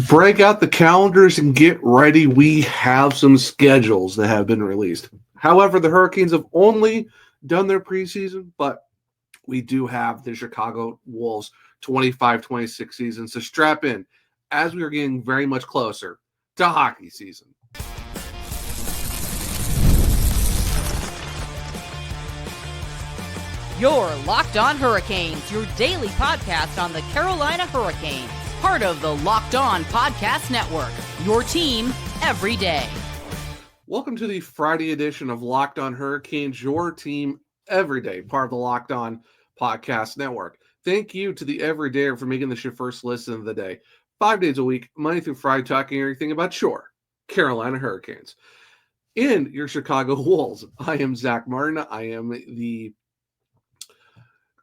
Break out the calendars and get ready. We have some schedules that have been released. However, the Hurricanes have only done their preseason, but we do have the Chicago Wolves 25-26 season. So strap in as we are getting very much closer to hockey season. You're Locked On Hurricanes, your daily podcast on the Carolina Hurricanes. Part of the Locked On Podcast Network, your team every day. Welcome to the Friday edition of Locked On Hurricanes, your team every day, part of the Locked On Podcast Network. Thank you to the everydayer for making this your first listen of the day. 5 days a week, Monday through Friday, talking everything about your Carolina Hurricanes. In your Chicago Wolves, I am Zach Martin. I am the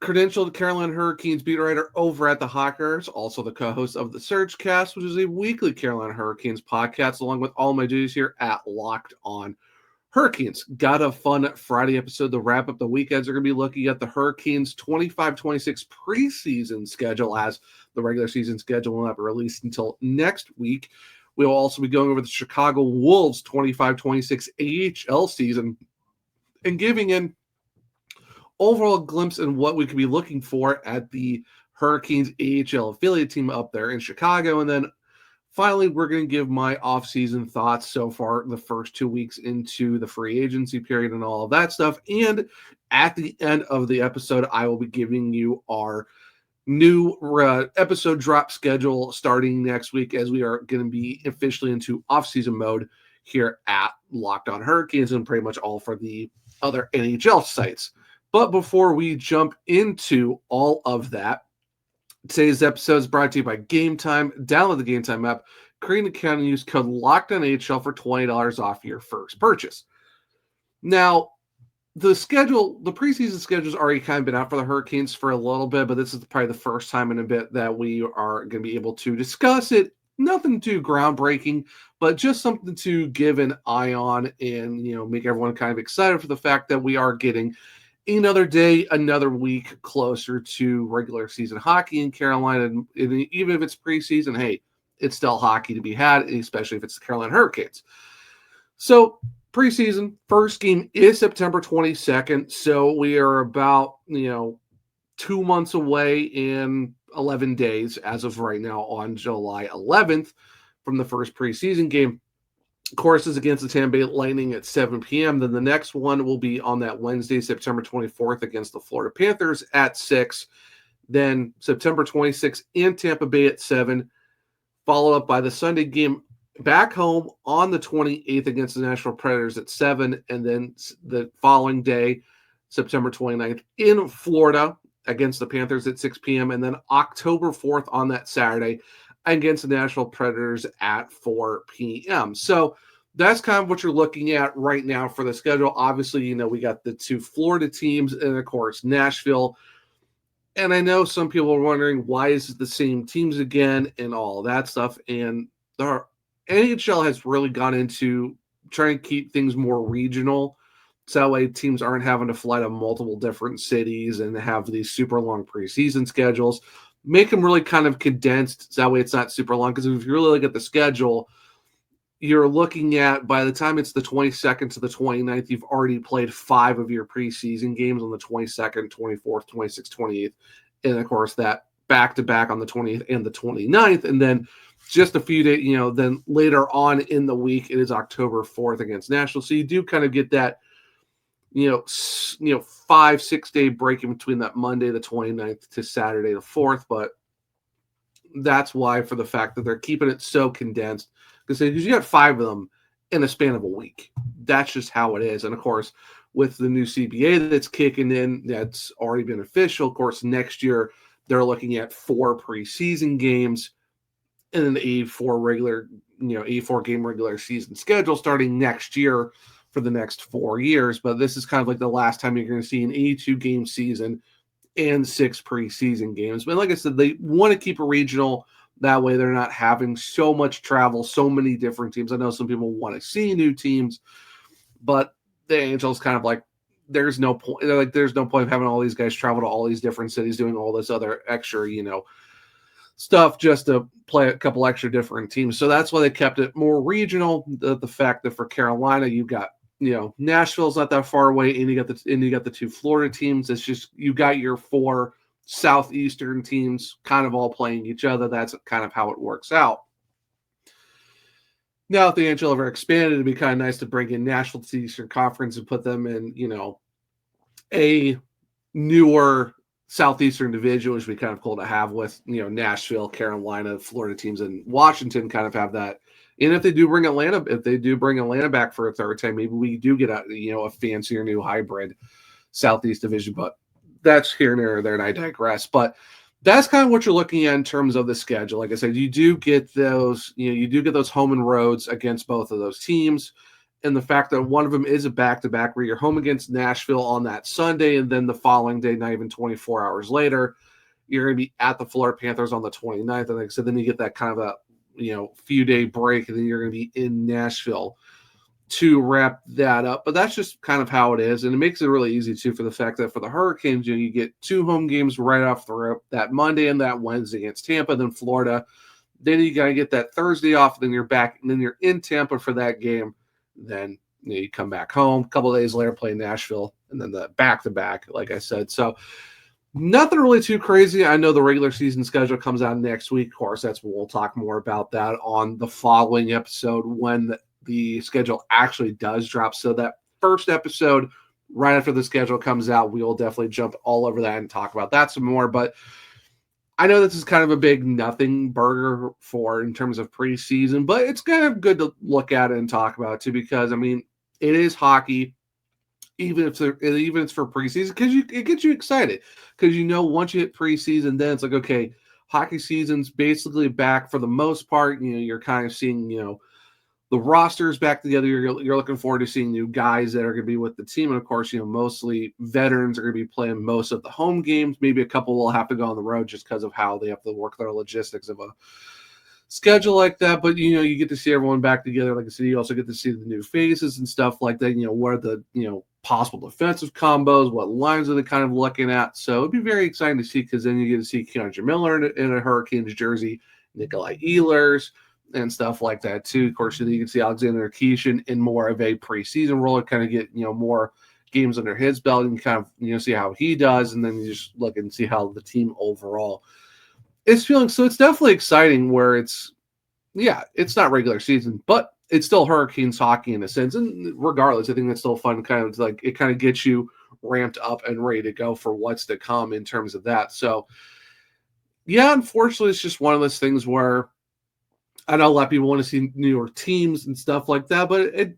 credentialed Carolina Hurricanes beat writer over at the Hawkers, also the co-host of the Surge Cast, which is a weekly Carolina Hurricanes podcast, along with all my duties here at Locked On Hurricanes. Got a fun Friday episode to wrap up the weekends. We're going to be looking at the Hurricanes 25-26 preseason schedule, as the regular season schedule will not be released until next week. We'll also be going over the Chicago Wolves 25-26 AHL season and giving an overall glimpse in what we could be looking for at the Hurricanes AHL affiliate team up there in Chicago. And then finally, we're going to give my offseason thoughts so far, the first 2 weeks into the free agency period and all of that stuff. And at the end of the episode, I will be giving you our new episode drop schedule starting next week, as we are going to be officially into offseason mode here at Locked On Hurricanes and pretty much all for the other NHL sites. But before we jump into all of that, today's episode is brought to you by GameTime. Download the GameTime app, create an account, and use code LOCKEDONHL for $20 off your first purchase. Now, the preseason schedule's already kind of been out for the Hurricanes for a little bit, but this is probably the first time in a bit that we are going to be able to discuss it. Nothing too groundbreaking, but just something to give an eye on and, make everyone kind of excited for the fact that we are getting another day, another week closer to regular season hockey in Carolina. And even if it's preseason, hey, it's still hockey to be had, especially if it's the Carolina Hurricanes. So preseason, first game is September 22nd. So we are about, 2 months away in 11 days as of right now on July 11th from the first preseason game. Of course, is against the Tampa Bay Lightning at 7 p.m. Then the next one will be on that Wednesday, September 24th, against the Florida Panthers at 6. Then September 26th in Tampa Bay at 7, followed up by the Sunday game back home on the 28th against the Nashville Predators at 7. And then the following day, September 29th, in Florida against the Panthers at 6 p.m. And then October 4th on that Saturday against the Nashville Predators at 4 p.m. So that's kind of what you're looking at right now for the schedule. Obviously, we got the two Florida teams and, of course, Nashville. And I know some people are wondering, why is it the same teams again and all that stuff? And the NHL has really gone into trying to keep things more regional, so that way teams aren't having to fly to multiple different cities and have these super long preseason schedules. Make them really kind of condensed, so that way it's not super long. Because if you really look at the schedule, you're looking at, by the time it's the 22nd to the 29th, you've already played 5 of your preseason games on the 22nd, 24th, 26th, 28th. And, of course, that back-to-back on the 20th and the 29th. And then just a few days, then later on in the week, it is October 4th against Nashville. So you do kind of get that 5-6 day break in between that Monday the 29th to Saturday the 4th, but that's why, for the fact that they're keeping it so condensed, because you got 5 of them in a span of a week. That's just how it is. And of course, with the new CBA that's kicking in, that's already been official. Of course, next year they're looking at 4 preseason games and an 84 game regular season schedule starting next year for the next 4 years. But this is kind of like the last time you're going to see an 82 game season and 6 preseason games. But like I said, they want to keep it regional. That way they're not having so much travel, so many different teams. I know some people want to see new teams, but the Angels kind of like, there's no point. They're like, there's no point of having all these guys travel to all these different cities, doing all this other extra, stuff just to play a couple extra different teams. So that's why they kept it more regional. The fact that for Carolina, you got, Nashville's not that far away, and you got the two Florida teams. It's just you got your four Southeastern teams kind of all playing each other. That's kind of how it works out. Now, if the NHL ever expanded, it'd be kind of nice to bring in Nashville to the Eastern Conference and put them in, a newer Southeastern division, which would be kind of cool to have with, Nashville, Carolina, Florida teams, and Washington kind of have that. And if they do bring Atlanta back for a third time, maybe we do get a fancier new hybrid Southeast division. But that's here and there, and I digress. But that's kind of what you're looking at in terms of the schedule. Like I said, you do get those home and roads against both of those teams. And the fact that one of them is a back-to-back where you're home against Nashville on that Sunday, and then the following day, not even 24 hours later, you're going to be at the Florida Panthers on the 29th. And like I said, then you get that kind of a few-day break, and then you're going to be in Nashville to wrap that up. But that's just kind of how it is, and it makes it really easy, too, for the fact that for the Hurricanes, you get two home games right off the rip, that Monday and that Wednesday against Tampa, then Florida. Then you got to get that Thursday off, then you're back, and then you're in Tampa for that game. Then you come back home. A couple of days later, play Nashville, and then the back-to-back, like I said. So nothing really too crazy. I know the regular season schedule comes out next week. Of course, we'll talk more about that on the following episode when the schedule actually does drop. So that first episode, right after the schedule comes out, we will definitely jump all over that and talk about that some more. But I know this is kind of a big nothing burger in terms of preseason, but it's kind of good to look at it and talk about it too, because it is hockey, even if it's for preseason, because it gets you excited, because once you hit preseason, then it's like, okay, hockey season's basically back for the most part. You're kind of seeing the roster's back together. You're looking forward to seeing new guys that are going to be with the team. And of course, mostly veterans are going to be playing most of the home games. Maybe a couple will have to go on the road just because of how they have to work their logistics of a schedule like that. But, you get to see everyone back together. Like I said, you also get to see the new faces and stuff like that. What are the, possible defensive combos? What lines are they kind of looking at? So it'd be very exciting to see, because then you get to see Keandre Miller in a Hurricanes jersey, Nikolai Ehlers, and stuff like that too. Of course, you can see Alexander Keeshan in more of a preseason role, kind of get more games under his belt, and kind of see how he does, and then you just look and see how the team overall is feeling. So it's definitely exciting. Where it's not regular season, but it's still Hurricanes hockey in a sense. And regardless, I think that's still fun. Kind of like it kind of gets you ramped up and ready to go for what's to come in terms of that. So yeah, unfortunately, it's just one of those things where I know a lot of people want to see New York teams and stuff like that, but it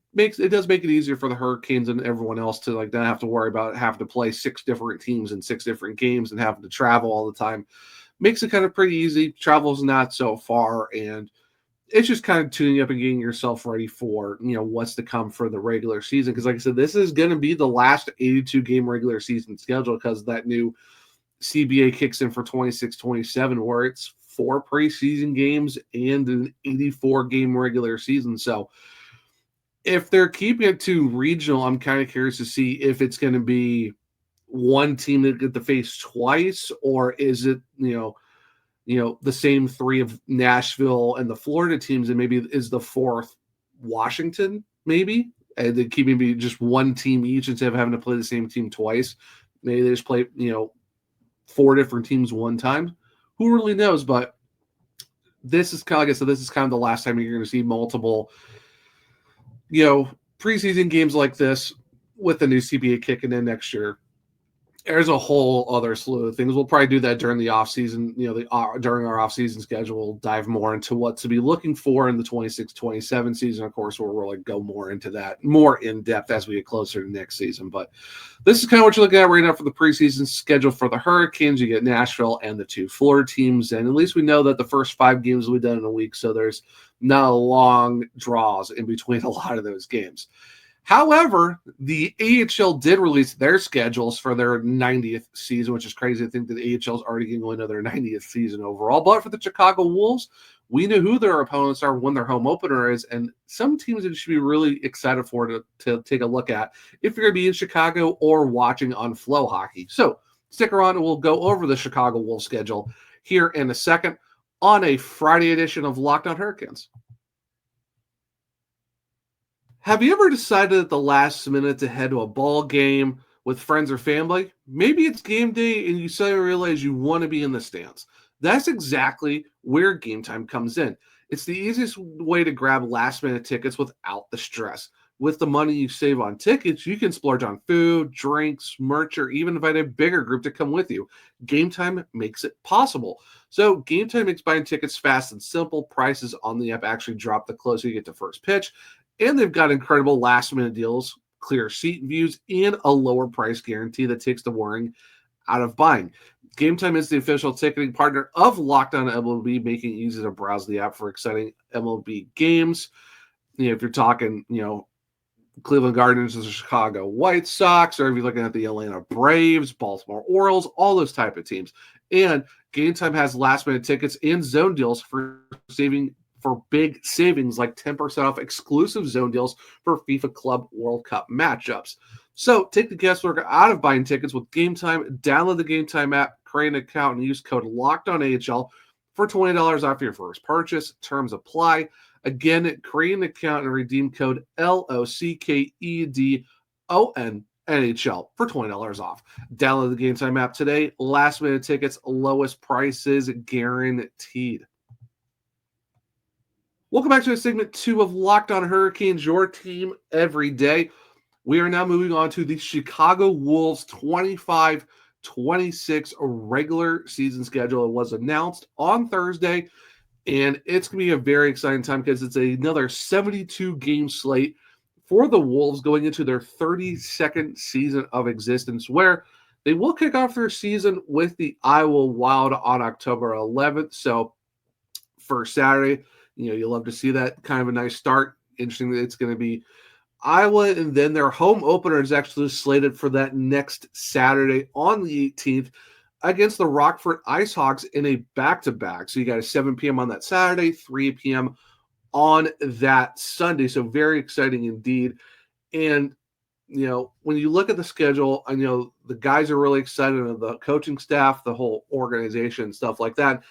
does make it easier for the Hurricanes and everyone else to not have to worry about having to play 6 different teams in 6 different games and having to travel all the time. Makes it kind of pretty easy. Travel's not so far, and it's just kind of tuning up and getting yourself ready for what's to come for the regular season. Because like I said, this is going to be the last 82 game regular season schedule, because that new CBA kicks in for 26-27, where it's 4 preseason games and an 84-game regular season. So if they're keeping it to regional, I'm kind of curious to see if it's going to be one team that get to face twice, or is it, the same 3 of Nashville and the Florida teams, and maybe is the 4th Washington, maybe, and they keep maybe just one team each instead of having to play the same team twice. Maybe they just play, 4 different teams one time. Who really knows? But this is kind of, like I said, this is kind of the last time you're going to see multiple, preseason games like this with the new CBA kicking in next year. There's a whole other slew of things. We'll probably do that during the offseason, during our offseason schedule. We'll dive more into what to be looking for in the 26-27 season. Of course, we'll really go more into that, more in depth as we get closer to next season. But this is kind of what you're looking at right now for the preseason schedule for the Hurricanes. You get Nashville and the 2 Florida teams. And at least we know that the first 5 games will be done in a week. So there's not long draws in between a lot of those games. However, the AHL did release their schedules for their 90th season, which is crazy. I think that the AHL is already going to go into their 90th season overall. But for the Chicago Wolves, we know who their opponents are when their home opener is, and some teams that you should be really excited for to take a look at if you're going to be in Chicago or watching on Flow Hockey. So stick around and we'll go over the Chicago Wolves schedule here in a second. on a Friday edition of Locked On Hurricanes. Have you ever decided at the last minute to head to a ball game with friends or family? Maybe it's game day and you suddenly realize you want to be in the stands. That's exactly where Game Time comes in. It's the easiest way to grab last minute tickets without the stress. With the money you save on tickets, you can splurge on food, drinks, merch, or even invite a bigger group to come with you. Game Time makes it possible. So Game Time makes buying tickets fast and simple. Prices on the app actually drop the closer you get to first pitch. And they've got incredible last-minute deals, clear seat views, and a lower price guarantee that takes the worrying out of buying. Game Time is the official ticketing partner of Locked On MLB, making it easy to browse the app for exciting MLB games. If you're talking, Cleveland Guardians or the Chicago White Sox, or if you're looking at the Atlanta Braves, Baltimore Orioles, all those type of teams. And Game Time has last-minute tickets and zone deals for big savings like 10% off exclusive zone deals for FIFA Club World Cup matchups. So take the guesswork out of buying tickets with Game Time. Download the Game Time app, create an account, and use code LOCKEDONAHL for $20 off your first purchase. Terms apply. Again, create an account and redeem code LOCKEDONNHL for $20 off. Download the Game Time app today. Last minute tickets, lowest prices guaranteed. Welcome back to segment 2 of Locked On Hurricanes, your team every day. We are now moving on to the Chicago Wolves 25-26 regular season schedule. It was announced on Thursday, and it's going to be a very exciting time because it's another 72-game slate for the Wolves going into their 32nd season of existence, where they will kick off their season with the Iowa Wild on October 11th. So for Saturday, you'll love to see that. Kind of a nice start. Interesting that it's going to be Iowa, and then their home opener is actually slated for that next Saturday on the 18th against the Rockford IceHogs in a back-to-back. So you got a 7 p.m. on that Saturday, 3 p.m. on that Sunday. So very exciting indeed. And, when you look at the schedule, I know the guys are really excited, and the coaching staff, the whole organization, stuff like that.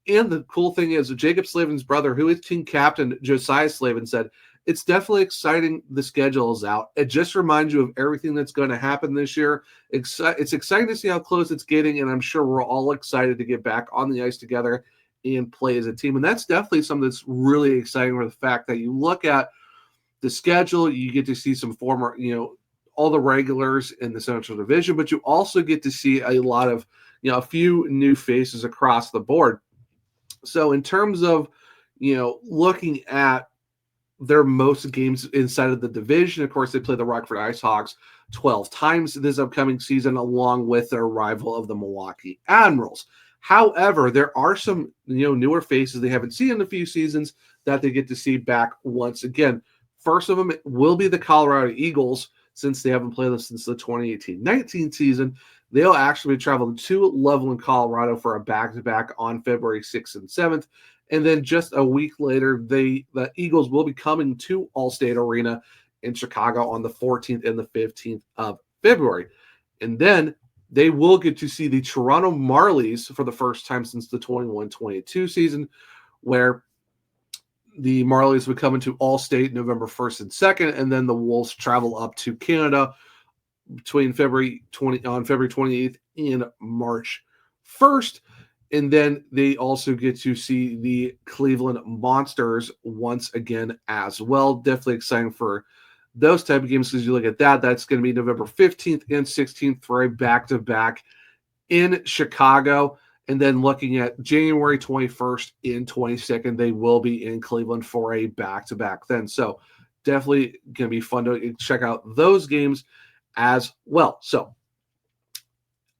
And the cool thing is, Jacob Slavin's brother, who is team captain, Josiah Slavin, said, it's definitely exciting the schedule is out. It just reminds you of everything that's going to happen this year. It's exciting to see how close it's getting, and I'm sure we're all excited to get back on the ice together and play as a team. And that's definitely something that's really exciting, with the fact that you look at the schedule, you get to see some former, all the regulars in the Central Division, but you also get to see a lot of, a few new faces across the board. So in terms of, looking at their most games inside of the division, of course, they play the Rockford IceHogs 12 times this upcoming season, along with their rival of the Milwaukee Admirals. However, there are some, newer faces they haven't seen in a few seasons that they get to see back once again. First of them will be the Colorado Eagles, since they haven't played them since the 2018-19 season. They'll actually be traveling to Loveland, Colorado for a back-to-back on February 6th and 7th. And then just a week later, the Eagles will be coming to Allstate Arena in Chicago on the 14th and the 15th of February. And then they will get to see the Toronto Marlies for the first time since the 21-22 season, where the Marlies would come into Allstate November 1st and 2nd, and then the Wolves travel up to Canada between February 28th and March 1st. And then they also get to see the Cleveland Monsters once again as well. Definitely exciting for those type of games, because you look at that, that's going to be November 15th and 16th for a back-to-back in Chicago. And then looking at January 21st and 22nd, they will be in Cleveland for a back-to-back then. So definitely going to be fun to check out those games as well. So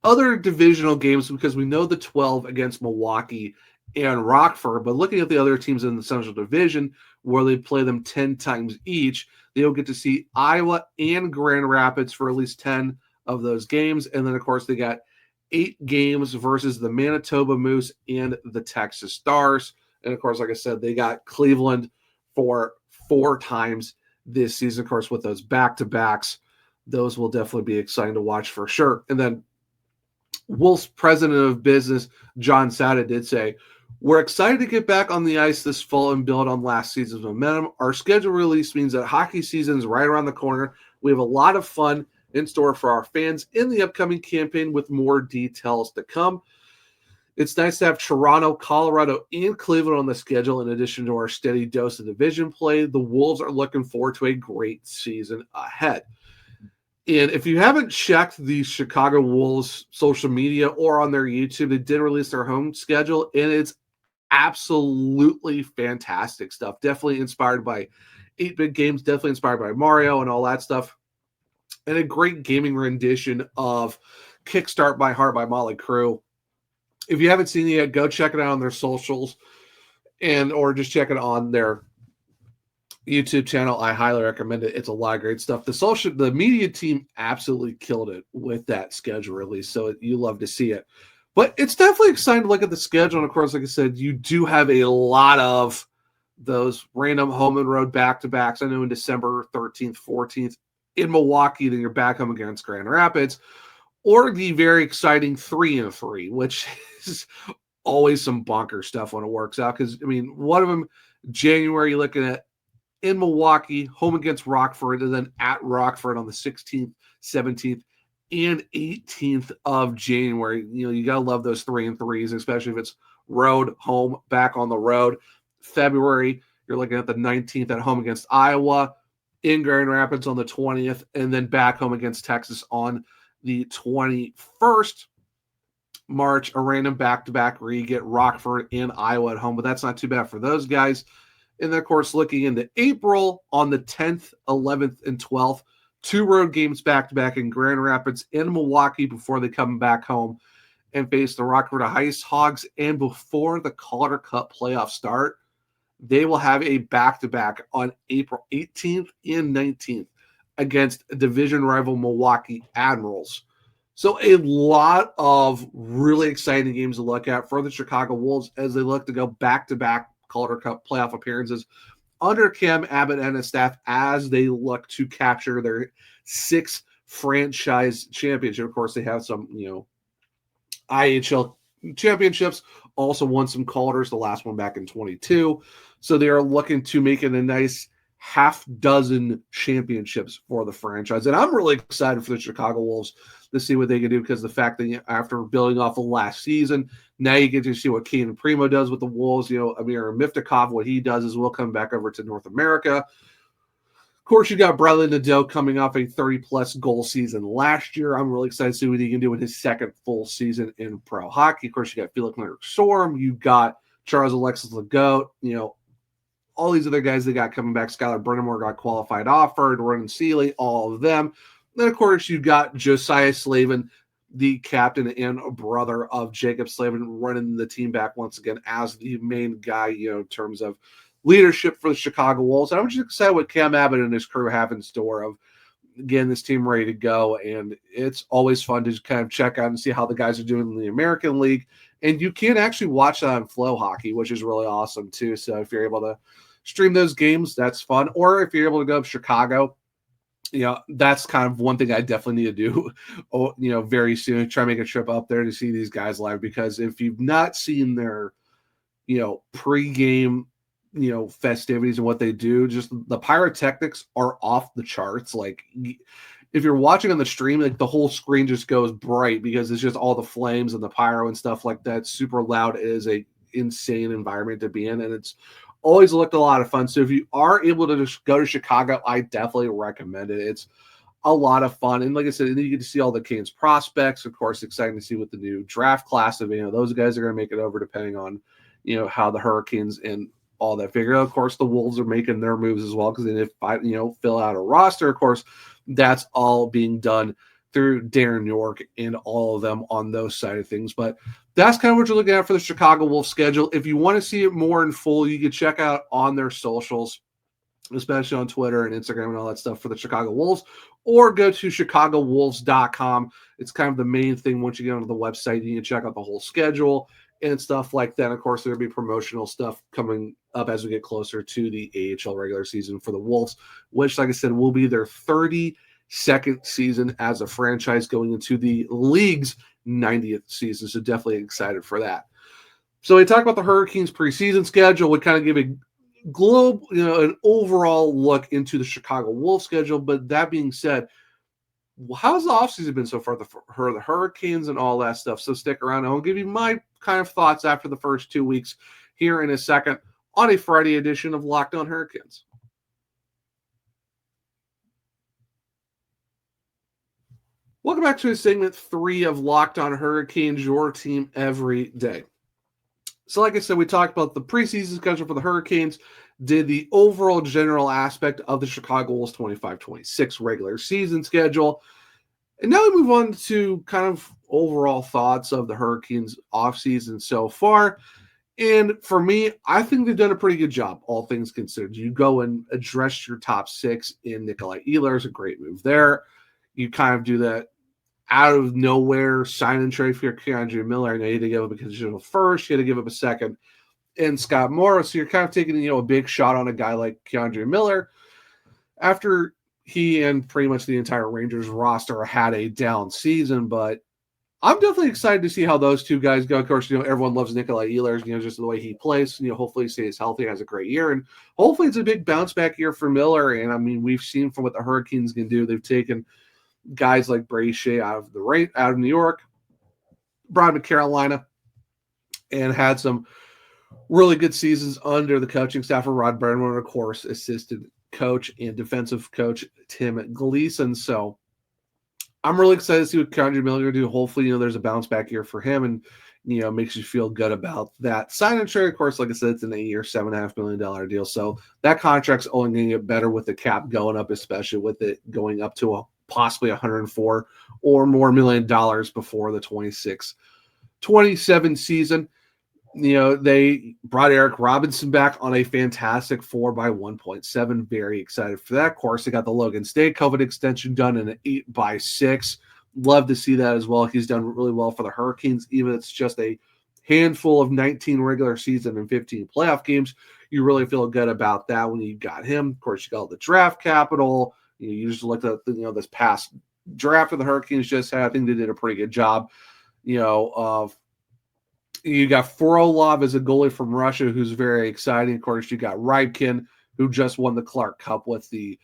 other divisional games, because we know the 12 against Milwaukee and Rockford, but looking at the other teams in the Central Division, where they play them 10 times each, they'll get to see Iowa and Grand Rapids for at least 10 of those games. And then, of course, they got 8 games versus the Manitoba Moose and the Texas Stars. And, of course, like I said, they got Cleveland for 4 times this season. Of course, with those back-to-backs, those will definitely be exciting to watch for sure. And then Wolves president of business, John Sada, did say, We're excited to get back on the ice this fall and build on last season's momentum. Our schedule release means that hockey season is right around the corner. We have a lot of fun in store for our fans in the upcoming campaign with more details to come. It's nice to have Toronto, Colorado, and Cleveland on the schedule in addition to our steady dose of division play. The Wolves are looking forward to a great season ahead. And if you haven't checked the Chicago Wolves social media or on their YouTube, they did release their home schedule, and it's absolutely fantastic stuff. Definitely inspired by 8-bit games, definitely inspired by Mario and all that stuff. And a great gaming rendition of Kickstart My Heart by Motley Crue. If you haven't seen it yet, go check it out on their socials or just check it on their YouTube channel. I highly recommend it. It's a lot of great stuff. The media team absolutely killed it with that schedule release, so you love to see it. But it's definitely exciting to look at the schedule. And of course, like I said, you do have a lot of those random home and road back-to-backs. I know in December 13th, 14th in Milwaukee, then you're back home against Grand Rapids, or the very exciting 3-3, which is always some bonker stuff when it works out. Because, I mean, one of them, January, you're looking at in Milwaukee, home against Rockford, and then at Rockford on the 16th, 17th, and 18th of January. You know, you got to love those 3-3s, especially if it's road, home, back on the road. February, you're looking at the 19th at home against Iowa, in Grand Rapids on the 20th, and then back home against Texas on the 21st. March, a random back-to-back where you get Rockford and Iowa at home, but that's not too bad for those guys. And then, of course, looking into April on the 10th, 11th, and 12th, 2 road games back-to-back in Grand Rapids and Milwaukee before they come back home and face the Rockford Ice Hogs. And before the Calder Cup playoff start, they will have a back-to-back on April 18th and 19th against division rival Milwaukee Admirals. So a lot of really exciting games to look at for the Chicago Wolves as they look to go back-to-back Calder Cup playoff appearances under Cam Abbott and his staff as they look to capture their 6th franchise championship. Of course, they have some, IHL championships, also won some Calders, the last one back in 22. So they are looking to make it a nice half dozen championships for the franchise. And I'm really excited for the Chicago Wolves to see what they can do, because the fact that after building off of last season, now you get to see what Kane Primo does with the Wolves. Amir Miftakov, what he does as well, come back over to North America. Of course, you got Bradley Nadeau coming off a 30-plus goal season last year. I'm really excited to see what he can do in his second full season in pro hockey. Of course, you got Felix Storm. You got Charles Alexis Legault. All these other guys they got coming back. Skylar Brennemore got qualified offered. Ronan Seeley, all of them. Then, of course, you got Josiah Slavin, the captain and brother of Jacob Slavin, running the team back once again as the main guy, in terms of leadership for the Chicago Wolves. And I'm just excited what Cam Abbott and his crew have in store of getting this team ready to go. And it's always fun to kind of check out and see how the guys are doing in the American League. And you can actually watch that on Flow Hockey, which is really awesome too. So if you're able to stream those games, that's fun. Or if you're able to go to Chicago, that's kind of one thing I definitely need to do, very soon. Try to make a trip up there to see these guys live, because if you've not seen their, pregame, festivities and what they do, just the pyrotechnics are off the charts. Like, if you're watching on the stream, like the whole screen just goes bright because it's just all the flames and the pyro and stuff like that. Super loud. It is a insane environment to be in, and it's always looked a lot of fun. So if you are able to just go to Chicago, I definitely recommend it. It's a lot of fun. And like I said, you get to see all the Canes prospects. Of course, exciting to see what the new draft class of, those guys are going to make it over depending on, how the Hurricanes and all that figure. Of course, the Wolves are making their moves as well, because they did, fill out a roster. Of course, that's all being done through Darren York and all of them on those side of things. But that's kind of what you're looking at for the Chicago Wolves schedule. If you want to see it more in full, you can check out on their socials, especially on Twitter and Instagram and all that stuff for the Chicago Wolves, or go to ChicagoWolves.com. It's kind of the main thing. Once you get onto the website, you can check out the whole schedule and stuff like that. Of course, there'll be promotional stuff coming up as we get closer to the AHL regular season for the Wolves, which, like I said, will be their 32nd season as a franchise, going into the league's 90th season. So definitely excited for that. So we talk about the Hurricanes preseason schedule. We kind of give a an overall look into the Chicago Wolves schedule. But that being said, how's the offseason been so far? The Hurricanes and all that stuff. So stick around. I'll give you my kind of thoughts after the first 2 weeks here in a second on a Friday edition of Locked On Hurricanes. Welcome back to segment 3 of Locked On Hurricanes, your team every day. So like I said, we talked about the preseason schedule for the Hurricanes, did the overall general aspect of the Chicago Bulls 25-26 regular season schedule. And now we move on to kind of overall thoughts of the Hurricanes offseason so far. And for me, I think they've done a pretty good job, all things considered. You go and address your top 6 in Nikolai Ehlers, a great move there. You kind of do that out of nowhere, sign and trade for your Keandre Miller. I know you had to give up a conditional first, you had to give up a second, and Scott Morris. So you're kind of taking, a big shot on a guy like Keandre Miller after he and pretty much the entire Rangers roster had a down season. But I'm definitely excited to see how those two guys go. Of course, everyone loves Nikolai Ehlers, just the way he plays. Hopefully he stays healthy, has a great year, and hopefully it's a big bounce back year for Miller. And I mean, we've seen from what the Hurricanes can do. They've taken guys like Brady Shea out of New York, brought him to Carolina, and had some really good seasons under the coaching staff of Rod Brennan, of course, assistant coach and defensive coach Tim Gleason. So I'm really excited to see what Keandre Miller will do. Hopefully, there's a bounce back year for him, and makes you feel good about that sign and trade. Of course, like I said, it's an 8-year, $7.5 million deal. So that contract's only going to get better with the cap going up, especially with it going up to possibly $104 or more million before the 26-27 season. They brought Eric Robinson back on a fantastic 4x1.7. Very excited for that. Of course, they got the Logan State COVID extension done in an 8x6. Love to see that as well. He's done really well for the Hurricanes, even if it's just a handful of 19 regular season and 15 playoff games. You really feel good about that when you got him. Of course, you got all the draft capital. You just looked at this past draft that the Hurricanes just had. I think they did a pretty good job. Of you got Frolov as a goalie from Russia, who's very exciting. Of course, you got Rybkin, who just won the Clark Cup with the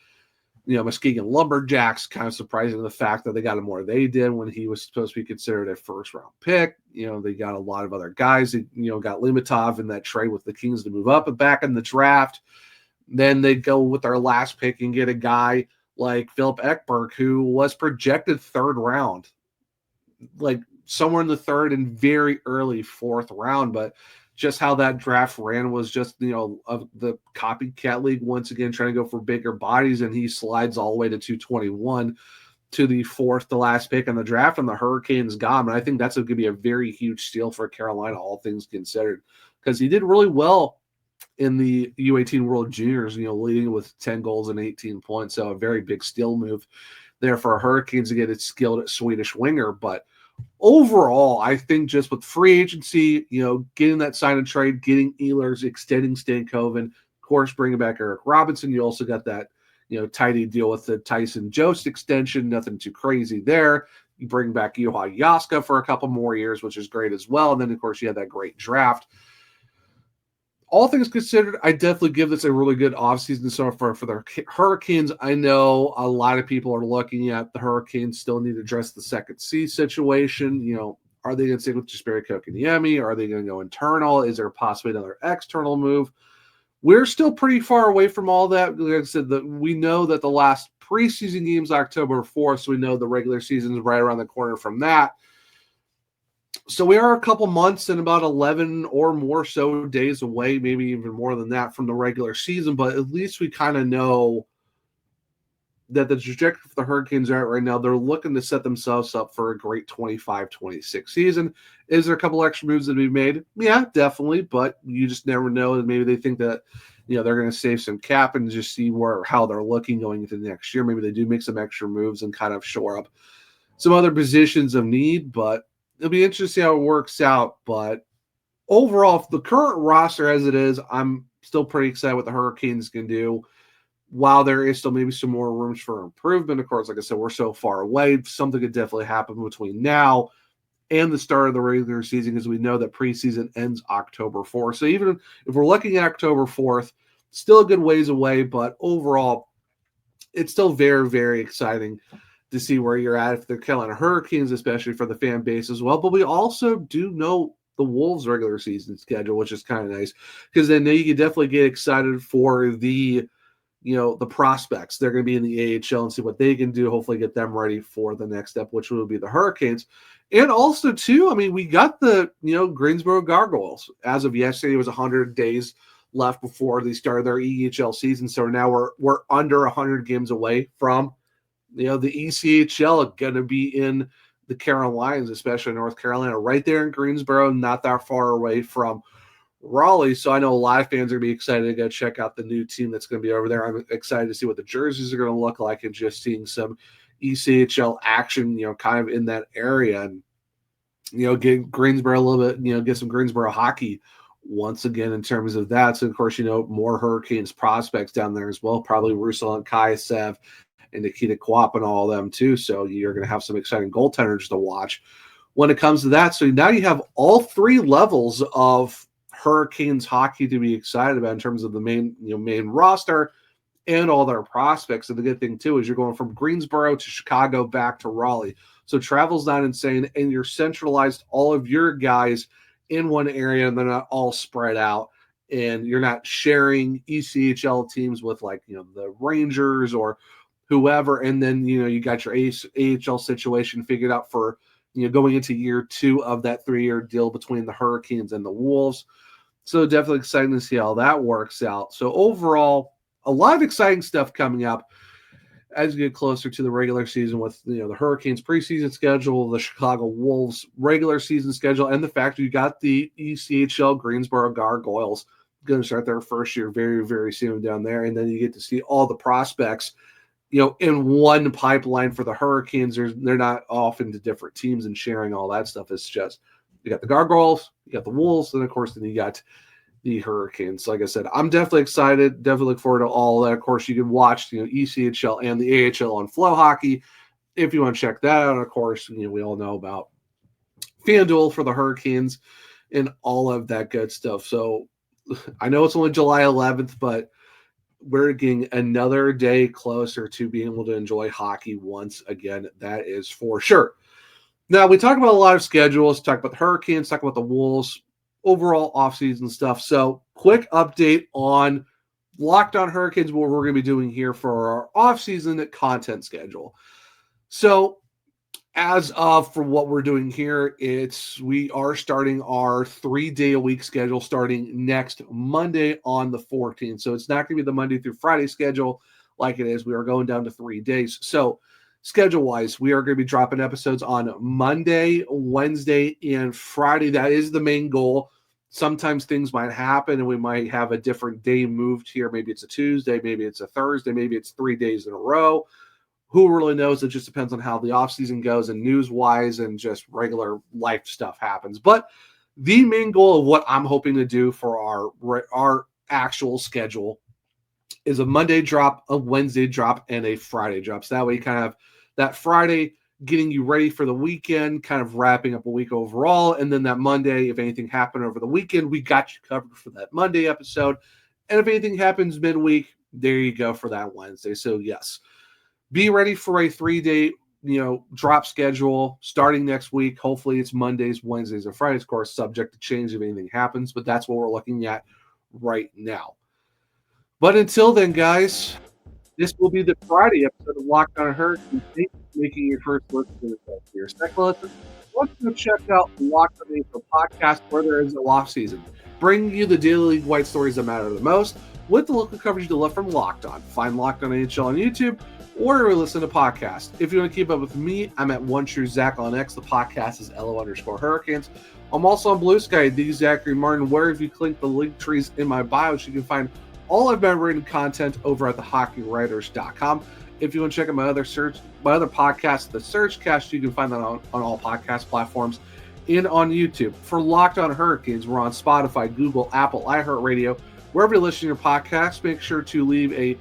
Muskegon Lumberjacks. Kind of surprising the fact that they got him more than they did when he was supposed to be considered a first-round pick. They got a lot of other guys. They, got Limitov in that trade with the Kings to move up and back in the draft. Then they go with their last pick and get a guy like Philip Ekberg, who was projected third round, like somewhere in the third and very early fourth round. But just how that draft ran was just, of the copycat league once again trying to go for bigger bodies, and he slides all the way to 221 to the fourth to last pick in the draft, and the Hurricanes got him. And I think that's going to be a very huge steal for Carolina, all things considered, because he did really well in the U18 World Juniors, leading with 10 goals and 18 points. So a very big steal move there for Hurricanes to get it skilled Swedish winger. But overall, I think just with free agency, getting that sign and trade, getting Ehlers, extending Stankoven, of course, bringing back Eric Robinson. You also got that, tidy deal with the Tyson Jost extension. Nothing too crazy there. You bring back Juha Jaska for a couple more years, which is great as well. And then, of course, you had that great draft. All things considered, I definitely give this a really good offseason so far for the Hurricanes. I know a lot of people are looking at the Hurricanes still need to address the second C situation. Are they going to stick with Jesperi Kotkaniemi? Are they going to go internal? Is there possibly another external move? We're still pretty far away from all that. Like I said, we know that the last preseason game is October 4th, so we know the regular season is right around the corner from that. So we are a couple months and about 11 or more so days away, maybe even more than that, from the regular season. But at least we kind of know that the trajectory for the Hurricanes are at right now. They're looking to set themselves up for a great 25-26 season. Is there a couple extra moves that be made? Yeah, definitely. But you just never know. Maybe they think that, they're going to save some cap and just see how they're looking going into the next year. Maybe they do make some extra moves and kind of shore up some other positions of need. But it'll be interesting to see how it works out. But overall, the current roster as it is, I'm still pretty excited what the Hurricanes can do. While there is still maybe some more rooms for improvement, of course, like I said, we're so far away. Something could definitely happen between now and the start of the regular season, because we know that preseason ends October 4th. So even if we're looking at October 4th, still a good ways away, but overall, it's still very, very exciting to see where you're at if they're Carolina Hurricanes, especially for the fan base as well. But we also do know the Wolves' regular season schedule, which is kind of nice, because then you can definitely get excited for the prospects. They're going to be in the AHL and see what they can do, hopefully get them ready for the next step, which will be the Hurricanes. And also, too, I mean, we got the, Greensboro Gargoyles. As of yesterday, it was 100 days left before they started their EHL season. So now we're under 100 games away from, the ECHL, going to be in the Carolinas, especially North Carolina, right there in Greensboro, not that far away from Raleigh. So I know a lot of fans are going to be excited to go check out the new team that's going to be over there. I'm excited to see what the jerseys are going to look like, and just seeing some ECHL action, kind of in that area, and, get Greensboro a little bit, get some Greensboro hockey once again in terms of that. So, of course, more Hurricanes prospects down there as well, probably Ruslan Kaisev and Nikita Kwap and all of them too. So you're going to have some exciting goaltenders to watch when it comes to that. So now you have all three levels of Hurricanes hockey to be excited about in terms of the main roster and all their prospects. And the good thing too is you're going from Greensboro to Chicago back to Raleigh. So travel's not insane, and you're centralized all of your guys in one area, and they're not all spread out. And you're not sharing ECHL teams with the Rangers or whoever. And then, you got your AHL situation figured out for, going into year 2 of that 3-year deal between the Hurricanes and the Wolves. So definitely exciting to see how that works out. So overall, a lot of exciting stuff coming up as you get closer to the regular season with, the Hurricanes preseason schedule, the Chicago Wolves regular season schedule, and the fact you got the ECHL Greensboro Gargoyles going to start their first year very, very soon down there. And then you get to see all the prospects, in one pipeline for the Hurricanes. They're not off into different teams and sharing all that stuff. It's just, you got the Gargoyles, you got the Wolves, and of course, then you got the Hurricanes. So like I said, I'm definitely excited. Definitely look forward to all that. Of course, you can watch, ECHL and the AHL on Flow Hockey if you want to check that out. And of course, we all know about FanDuel for the Hurricanes and all of that good stuff. So I know it's only July 11th, but we're getting another day closer to being able to enjoy hockey once again. That is for sure. Now, we talk about a lot of schedules, talk about the Hurricanes, talk about the Wolves, overall offseason stuff. So, quick update on Locked On Hurricanes, what we're going to be doing here for our offseason content schedule. So, as of for what we're doing here, we are starting our 3-day-a-week schedule starting next Monday on the 14th. So, it's not going to be the Monday through Friday schedule like it is. We are going down to 3 days. So, schedule-wise, we are going to be dropping episodes on Monday, Wednesday, and Friday. That is the main goal. Sometimes things might happen, and we might have a different day moved here. Maybe it's a Tuesday, maybe it's a Thursday, maybe it's 3 days in a row. Who really knows? It just depends on how the offseason goes and news-wise and just regular life stuff happens. But the main goal of what I'm hoping to do for our actual schedule is a Monday drop, a Wednesday drop, and a Friday drop. So that way you kind of have that Friday getting you ready for the weekend, kind of wrapping up a week overall. And then that Monday, if anything happened over the weekend, we got you covered for that Monday episode. And if anything happens midweek, there you go for that Wednesday. So yes, be ready for a 3-day, drop schedule starting next week. Hopefully it's Mondays, Wednesdays, and Fridays, of course, subject to change if anything happens, but that's what we're looking at right now. But until then, guys, this will be the Friday episode of Locked On Hurricanes. Thank you for making your first listen to your second listen. Want to check out the Locked On NHL podcast where there is a off season, bringing you the daily league white stories that matter the most with the local coverage you love from Locked On. Find Locked On NHL on YouTube or listen to podcasts. If you want to keep up with me, I'm at OneTrueZach on X. The podcast is LO_Hurricanes. I'm also on Blue Sky, the Zachary Martin, where if you click the link trees in my bio, you can find all of my written content over at thehockeywriters.com. If you want to check out my other podcast, The Surgecast, you can find that on all podcast platforms and on YouTube. For Locked On Hurricanes, we're on Spotify, Google, Apple, iHeartRadio, wherever you listen to your podcast. Make sure to leave a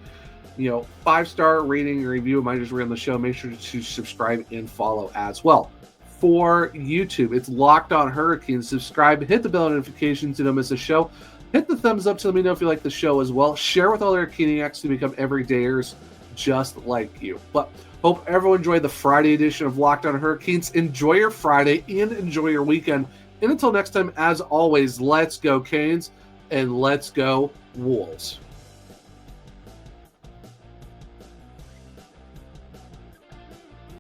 5-star rating and review. I might just read on the show. Make sure to subscribe and follow as well. for YouTube. It's Locked On Hurricanes. Subscribe, hit the bell notifications so you don't miss a show. Hit the thumbs up to let me know if you like the show as well. Share with all your Hurricaniacs to become everydayers just like you. But hope everyone enjoyed the Friday edition of Locked On Hurricanes. Enjoy your Friday and enjoy your weekend. And until next time, as always, let's go Canes and let's go Wolves.